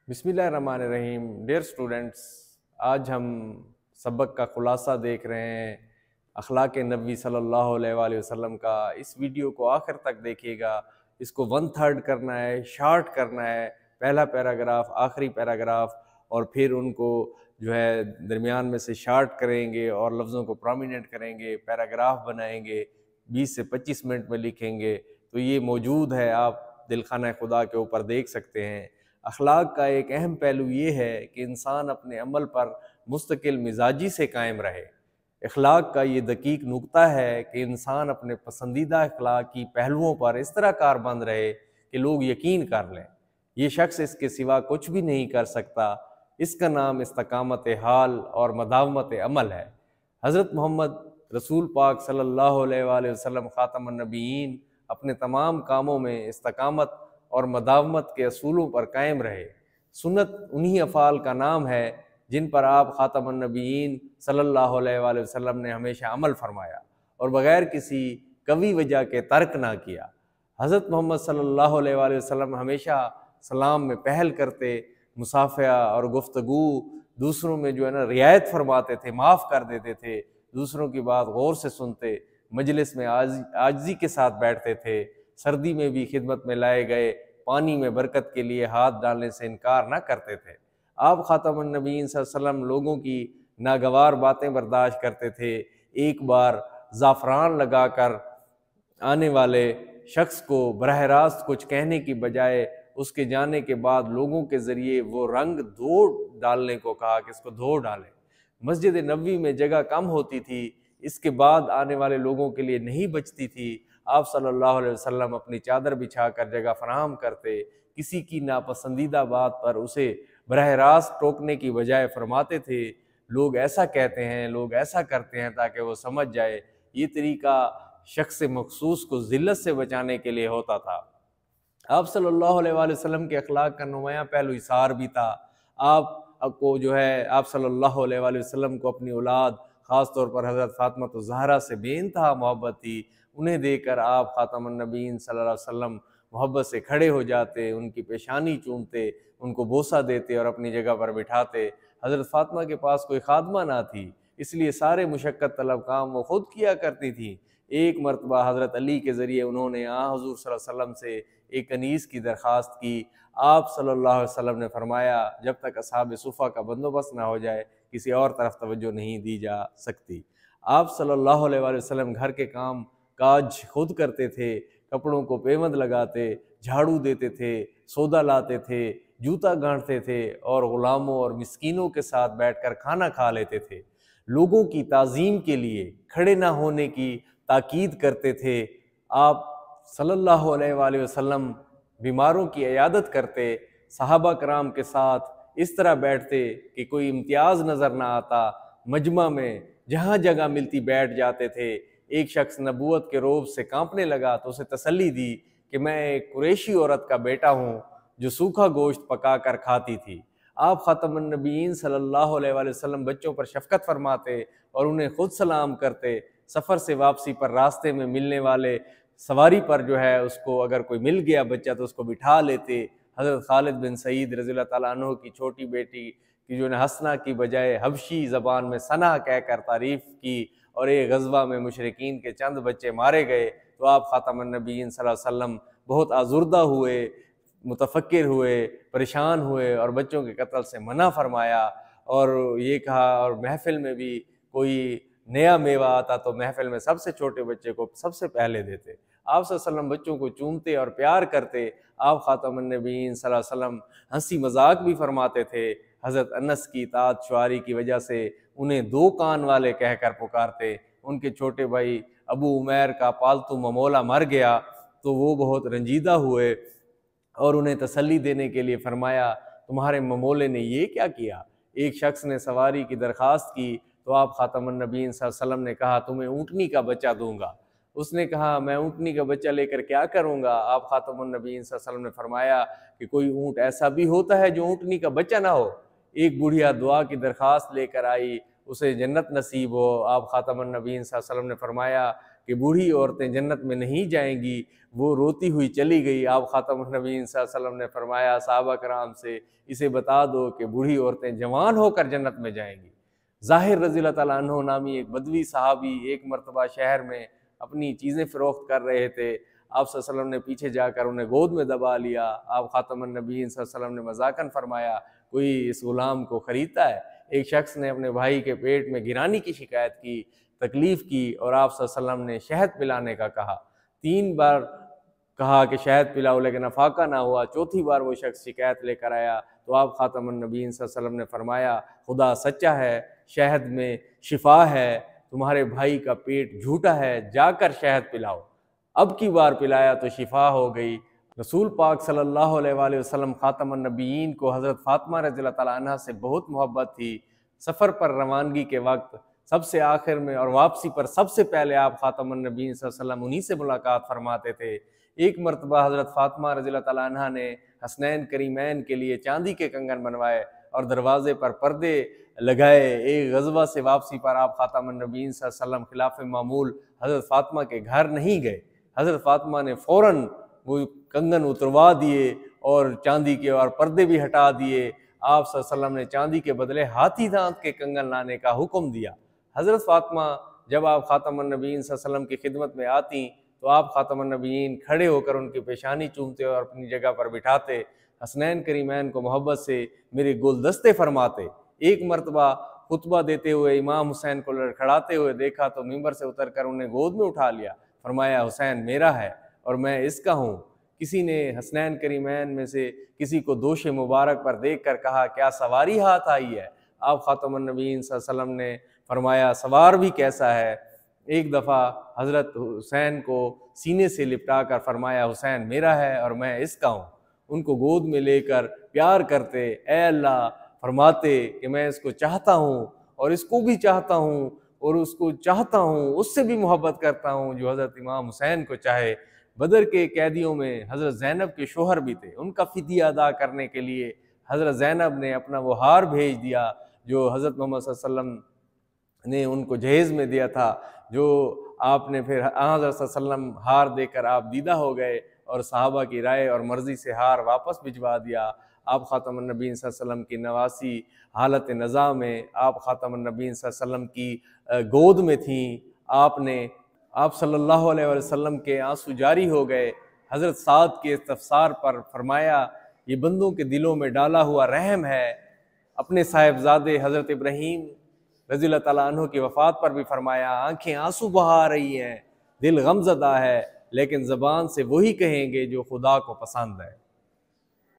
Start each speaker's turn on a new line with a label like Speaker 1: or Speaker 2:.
Speaker 1: बिस्मिल्लाहिर्रहमानिर्रहीम। Dear students, आज हम सबक का खुलासा देख रहे हैं अखलाक नबी सल्लल्लाहु अलैहि वसल्लम का। इस वीडियो को आखिर तक देखिएगा। इसको 1/3 करना है, शार्ट करना है, पहला पैराग्राफ, आखिरी पैराग्राफ, और फिर उनको जो है दरमियान में से शार्ट करेंगे और लफ्ज़ों को प्रोमिनेंट करेंगे, पैराग्राफ बनाएंगे, 20 से 25 मिनट में लिखेंगे। तो ये मौजूद है, आप दिलखाना खुदा के ऊपर देख सकते हैं। अखलाक का एक अहम पहलू ये है कि इंसान अपने अमल पर मुस्तकिल मिजाजी से कायम रहे। अखलाक का ये दकीक नुक्ता है कि इंसान अपने पसंदीदा अखलाकी पहलुओं पर इस तरह कारबंद रहे कि लोग यकीन कर लें ये शख्स इसके सिवा कुछ भी नहीं कर सकता। इसका नाम इस्तकामत हाल और मदावमत अमल है। हज़रत मोहम्मद रसूल पाक सल्लल्लाहु अलैहि वसल्लम ख़ातमुन नबीयीन अपने तमाम कामों में इस्तकामत और मदावमत के असूलों पर कायम रहे। सुन्नत उन्हीं अफ़ाल का नाम है जिन पर आप ख़ातमुन नबीयीन सल्लल्लाहु अलैहि वसल्लम ने हमेशा अमल फरमाया और बग़ैर किसी कवी वजह के तर्क ना किया। हज़रत मोहम्मद सल्लल्लाहु अलैहि वसल्लम हमेशा सलाम में पहल करते, मुसाफ़ा और गुफ्तगू दूसरों में जो है ना रियायत फरमाते थे, माफ़ कर देते थे, दूसरों की बात गौर से सुनते, मजलिस में आजिज़ी के साथ बैठते थे, सर्दी में भी खिदमत में लाए गए पानी में बरकत के लिए हाथ डालने से इनकार ना करते थे। आप ख़ातमुन नबीयीन सल्लल्लाहु अलैहि वसल्लम लोगों की नागवार बातें बर्दाश्त करते थे। एक बार ज़ाफ़रान लगाकर आने वाले शख्स को बरह रास्त कुछ कहने की बजाय उसके जाने के बाद लोगों के ज़रिए वो रंग धो डालने को कहा कि इसको धो डालें। मस्जिद नबवी में जगह कम होती थी, इसके बाद आने वाले लोगों के लिए नहीं बचती थी। आप सल्लल्लाहु अलैहि वसल्लम अपनी चादर बिछाकर जगह फराहम करते। किसी की नापसंदीदा बात पर उसे बरह रास्त टोकने की बजाय फरमाते थे, लोग ऐसा कहते हैं, लोग ऐसा करते हैं, ताकि वो समझ जाए। ये तरीका शख्स मखसूस को ज़िल्लत से बचाने के लिए होता था। आप सल्लल्लाहु अलैहि वसल्लम के अखलाक का नुमायाँ पहलू इसार भी था। आपको जो है आप सल्लल्लाहु अलैहि वसल्लम को अपनी औलाद, ख़ास तौर पर हज़रत फ़ातिमा ज़हरा से बेइंतहा मोहब्बत थी। उन्हें देखकर आप ख़ातमुन नबीयीन सल्लल्लाहु अलैहि वसल्लम मोहब्बत से खड़े हो जाते, उनकी पेशानी चूमते, उनको बोसा देते और अपनी जगह पर बिठाते। हज़रत फ़ातिमा के पास कोई खादमा ना थी, इसलिए सारे मुशक्क़त तलब काम वो खुद किया करती थी। एक मरतबा हज़रत अली के ज़रिए उन्होंने हुज़ूर सल्लल्लाहु अलैहि वसल्लम से एक कनीज़ की दरख्वास्त की। आप सल्लल्लाहु अलैहि वसल्लम ने फरमाया, जब तक असहाब सुफ़ा का बंदोबस्त ना हो जाए किसी और तरफ तवज्जो नहीं दी जा सकती। आप सल्लल्लाहु अलैहि वसल्लम घर के काम काज खुद करते थे, कपड़ों को पेवंद लगाते, झाड़ू देते थे, सौदा लाते थे, जूता गांठते थे और ग़ुलामों और मिस्कीनों के साथ बैठकर खाना खा लेते थे। लोगों की ताज़ीम के लिए खड़े ना होने की ताकीद करते थे। आप सल्लल्लाहु अलैहि वसल्लम बीमारों की इयादत करते, सहाबा कराम के साथ इस तरह बैठते कि कोई इम्तियाज़ नज़र ना आता। मजमा में जहाँ जगह मिलती बैठ जाते थे। एक शख्स नबूवत के रोब से कांपने लगा तो उसे तसल्ली दी कि मैं एक कुरैशी औरत का बेटा हूँ जो सूखा गोश्त पका कर खाती थी। आप ख़ातमुन नबीयीन सल्लल्लाहु अलैहि वसल्लम बच्चों पर शफ़क़त फरमाते और उन्हें खुद सलाम करते। सफ़र से वापसी पर रास्ते में मिलने वाले सवारी पर जो है उसको अगर कोई मिल गया बच्चा तो उसको बिठा लेते। हज़रत खालिद बिन सईद रज़ियल्लाहु ताला अन्हु की छोटी बेटी की जो है हसना की बजाय हबशी ज़बान में सना कहकर तारीफ़ की और एक ग़ज़वा में मुशरिकीन के चंद बच्चे मारे गए तो आप ख़ातमुन नबीयीन सल्लल्लाहु अलैहि वसल्लम बहुत आज़ुर्दा हुए, मुतफ़क्किर हुए, परेशान हुए और बच्चों के कत्ल से मना फरमाया और ये कहा, और महफ़िल में भी कोई नया मेवा आता तो महफ़िल में सबसे छोटे बच्चे को सबसे पहले देते। आप सल्लल्लाहु अलैहि वसल्लम बच्चों को चूमते और प्यार करते। आप ख़ातमुन नबीयीन सल्लल्लाहु अलैहि वसल्लम हंसी मजाक भी फरमाते थे। हज़रत अनस की इताअत शुआरी की वजह से उन्हें 2 कान वाले कहकर पुकारते। उनके छोटे भाई अबू उमैर का पालतू ममोला मर गया तो वो बहुत रंजीदा हुए और उन्हें तसल्ली देने के लिए फरमाया, तुम्हारे ममोले ने ये क्या किया। एक शख्स ने सवारी की दरख्वास्त की तो आप ख़ातमुन नबीयीन सल्लल्लाहु अलैहि वसल्लम ने कहा, तुम्हें ऊँटनी का बच्चा दूंगा। उसने कहा, मैं ऊँटनी का बच्चा लेकर क्या करूँगा। आप ख़ातमुन नबीयीन सल्लल्लाहु अलैहि वसल्लम ने फरमाया कि कोई ऊँट ऐसा भी होता है जो ऊँटनी का बच्चा ना हो। एक बुढ़िया दुआ की दरख्वास्त लेकर आई, उसे जन्नत नसीब हो। आप ख़ातमुन नबीयीन सल्लल्लाहु अलैहि वसल्लम ने फरमाया कि बूढ़ी औरतें जन्नत में नहीं जाएंगी, वो रोती हुई चली गई। आप ख़ातमुन नबीय्यीन सल्लल्लाहु अलैहि वसल्लम ने फरमाया सहाबा कराम से, इसे बता दो कि बूढ़ी औरतें जवान होकर जन्नत में जाएंगी। ज़ाहिर रज़ियल्लाहु ताला अन्हु नामी एक बदवी सहाबी एक मरतबा शहर में अपनी चीज़ें फ़रोख्त कर रहे थे। आप सल्लल्लाहु अलैहि वसल्लम ने पीछे जाकर उन्हें गोद में दबा लिया। आप ख़ातमुन नबीय्यीन सल्लल्लाहु अलैहि वसल्लम ने मज़ाकन फरमाया, कोई इस ग़ुलाम को ख़रीदता है? एक शख्स ने अपने भाई के पेट में गिरानी की शिकायत की, तकलीफ़ की, और आप सल्लल्लाहु अलैहि वसल्लम ने शहद पिलाने का कहा। 3 बार कहा कि शहद पिलाओ, लेकिन अफाका ना हुआ। चौथी बार वो शख्स शिकायत लेकर आया तो आप ख़ातमुन नबीय्यीन सल्लल्लाहु अलैहि वसल्लम ने फरमाया, खुदा सच्चा है, शहद में शिफा है, तुम्हारे भाई का पेट झूठा है, जाकर शहद पिलाओ। अब की बार पिलाया तो शिफा हो गई। रसूल पाक सल्लल्लाहु अलैहि वसल्लम ख़ातमुन नबीय्यीन को हज़रत फ़ातिमा रज़ियल्लाहु ताला अन्हा से बहुत मोहब्बत थी। सफ़र पर रवानगी के वक्त सबसे आखिर में और वापसी पर सबसे पहले आप ख़ातमुन नबीय्यीन सल्लल्लाहु अलैहि वसल्लम उन्हीं से मुलाकात फरमाते थे। एक मरतबा हज़रत फ़ातिमा रज़ियल्लाहु ताला अन्हा ने हसनैन करीमैन के लिए चांदी के कंगन बनवाए और दरवाज़े पर पर्दे लगाए। एक ग़ज़वा से वापसी पर आप ख़ातमुन नबीय्यीन सल्लल्लाहु अलैहि वसल्लम खिलाफ़ मामूल हज़रत फ़ातिमा के घर नहीं गए। हज़रत फ़ातिमा ने फ़ौरन वो कंगन उतरवा दिए और चांदी के और पर्दे भी हटा दिए। आप सल्लल्लाहु अलैहि वसल्लम ने चांदी के बदले हाथी दांत के कंगन लाने का हुक्म दिया। हज़रत फ़ातिमा जब आप ख़ातमुन नबीय्यीन सल्लल्लाहु अलैहि वसल्लम की खिदमत में आती तो आप ख़ातमुन नबीय्यीन खड़े होकर उनकी पेशानी चूमते और अपनी जगह पर बिठाते। हसनैन करीमैन को मोहब्बत से मेरे गुलदस्ते फरमाते। एक मरतबा खुतबा देते हुए इमाम हुसैन को लड़खड़ाते हुए देखा तो मिंबर से उतरकर उन्हें गोद में उठा लिया। फरमाया, हुसैन मेरा है और मैं इसका हूँ। किसी ने हसनैन करीमैन में से किसी को दोष मुबारक पर देख कर कहा, क्या सवारी हाथ आई है? आप ख़ातमुन नबीय्यीन सल्लल्लाहु अलैहि वसल्लम ने फरमाया, सवार भी कैसा है? एक दफ़ा हज़रत हुसैन को सीने से लिपटा कर फरमाया, हुसैन मेरा है और मैं इसका हूँ। उनको गोद में लेकर प्यार करते, ए अल्लाह फरमाते कि मैं इसको चाहता हूँ और इसको भी चाहता हूँ और उसको चाहता हूँ, उससे भी मोहब्बत करता हूँ जो हज़रत इमाम हुसैन को चाहे। बदर के कैदियों में हज़रत ज़ैनब के शोहर भी थे। उनका फ़िदिया अदा करने के लिए हज़रत ज़ैनब ने अपना वो हार भेज दिया जो हज़रत मोहम्मद सल्लल्लाहु अलैहि वसल्लम ने उनको जहेज़ में दिया था, जो आपने फिर हज़रत सल्लल्लाहु अलैहि वसल्लम हार देकर आप दीदा हो गए और सहाबा की राय और मर्ज़ी से हार वापस भिजवा दिया। आप ख़ातमुन नबीय्यीन सल्लल्लाहु अलैहि वसल्लम की नवासी हालत नज़ा में आप ख़ातमुन नबीय्यीन सल्लल्लाहु अलैहि वसल्लम की गोद में थीं। आप सल्लल्लाहु अलैहि वसल्लम के आंसू जारी हो गए। हज़रत साद के इस्तफ़सार पर फरमाया, ये बंदों के दिलों में डाला हुआ रहम है। अपने साहिबजादे हज़रत इब्राहीम रज़ियल्लाहु ताला अन्हु की वफ़ात पर भी फरमाया, आंखें आंसू बहा रही हैं, दिल गमज़दा है, लेकिन ज़बान से वही कहेंगे जो खुदा को पसंद है।